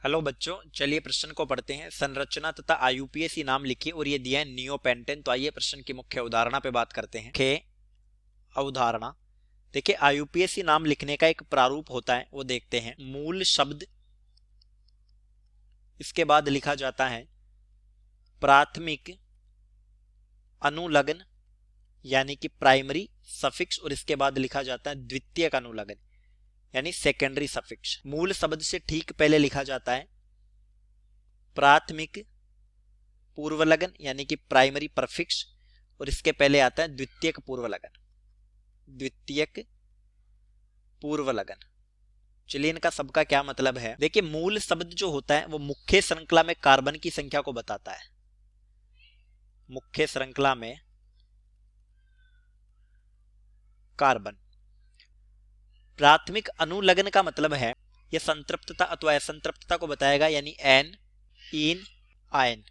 Hello बच्चों, चलिए प्रश्न को पढ़ते हैं। संरचना तथा आईयूपीएसी नाम लिखिए और ये दिया है नियोपेंटेन। तो आइए प्रश्न की मुख्य अवधारणा पे बात करते हैं। मुख्य अवधारणा देखिए, आईयूपीएसी नाम लिखने का एक प्रारूप होता है, वो देखते हैं। मूल शब्द, इसके बाद लिखा जाता है प्राथमिक अनुलग्न यानी कि प्राइमरी सफिक्स, और इसके बाद लिखा जाता है द्वितीयक अनुलग्न यानी सेकेंडरी सफिक्स। मूल शब्द से ठीक पहले लिखा जाता है प्राथमिक पूर्वलग्न यानी कि प्राइमरी परफिक्स, और इसके पहले आता है द्वितीयक पूर्वलग्न, द्वितीयक पूर्वलग्न। चलिए, इनका सबका क्या मतलब है। देखिए, मूल शब्द जो होता है वो मुख्य श्रृंखला में कार्बन की संख्या को बताता है। मुख्य श्रृंखला में कार्बन। प्राथमिक अनुलग्न का मतलब है यह संतृप्तता अथवा असंतृप्तता को बताएगा, यानी एन, इन, आयन।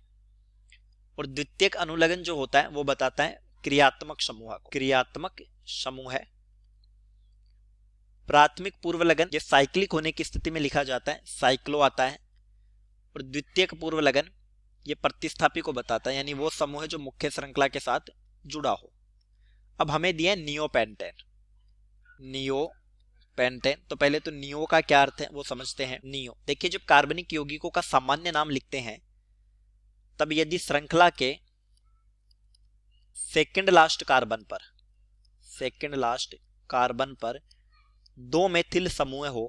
और द्वितीयक अनुलग्न जो होता है वो बताता है क्रियात्मक समूह को, क्रियात्मक समूह है। प्राथमिक पूर्वलग्न ये साइक्लिक होने की स्थिति में लिखा जाता है, साइक्लो आता है। और द्वितीयक पूर्वलग्न ये प्रतिस्थापी को बताता है, यानी वो समूह है जो मुख्य श्रृंखला के साथ जुड़ा हो। अब हमें दिया नियोपेंटेन। नियोपेंटेन, तो पहले तो नियो का क्या अर्थ है वो समझते हैं। नियो, देखिए, जब कार्बनिक यौगिकों का सामान्य नाम लिखते हैं तब यदि श्रृंखला के सेकंड लास्ट कार्बन पर दो मेथिल समूह हो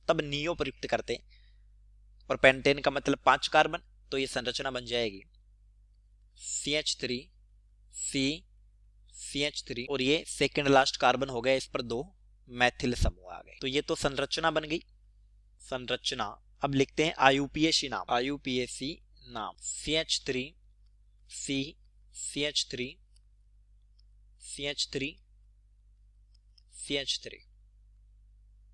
तब नियो प्रयुक्त करते हैं। और पेंटेन का मतलब 5 कार्बन, तो ये संरचना बन जाएगी CH3 CH3, और ये सेकंड लास्ट कार्बन हो गया, इस पर 2 मैथिल समूह आ गए। तो ये तो संरचना बन गई। संरचना अब लिखते हैं आईयूपीएसी नाम। आईयूपीएसी नाम CH3 CH3 CH3 CH3।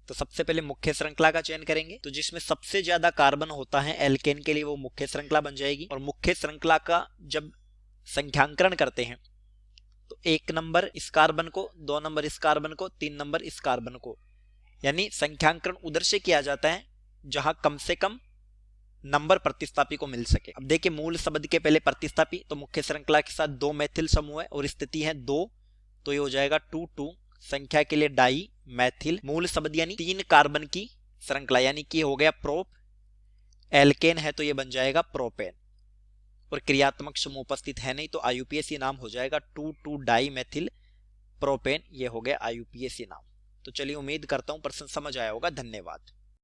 तो सबसे पहले मुख्य श्रृंखला का चयन करेंगे, तो जिसमें सबसे ज्यादा कार्बन होता है एल्केन के लिए वो मुख्य श्रृंखला बन जाएगी। और मुख्य श्रृंखला का जब संख्यांकन करते हैं तो 1 नंबर इस कार्बन को, 2 नंबर इस कार्बन को, 3 नंबर इस कार्बन को, यानी संख्यांकन उधर से किया जाता है जहां कम से कम नंबर प्रतिस्थापी को मिल सके। अब देखिए, मूल शब्द के पहले प्रतिस्थापी, तो मुख्य श्रृंखला के साथ 2 मैथिल समूह है और स्थिति है 2, तो ये हो जाएगा 2 संख्या के लिए डाई मैथिल। मूल शब्द यानी 3 कार्बन की श्रृंखला, यानी कि हो गया प्रोप। एल्केन है तो ये बन जाएगा प्रोपेन, और क्रियात्मक समूह उपस्थित है नहीं, तो आईयूपीएसी नाम हो जाएगा 2 डाई मैथिल प्रोपेन। ये हो गया आईयूपीएसी नाम। तो चलिए, उम्मीद करता हूं प्रश्न समझ आया होगा। धन्यवाद।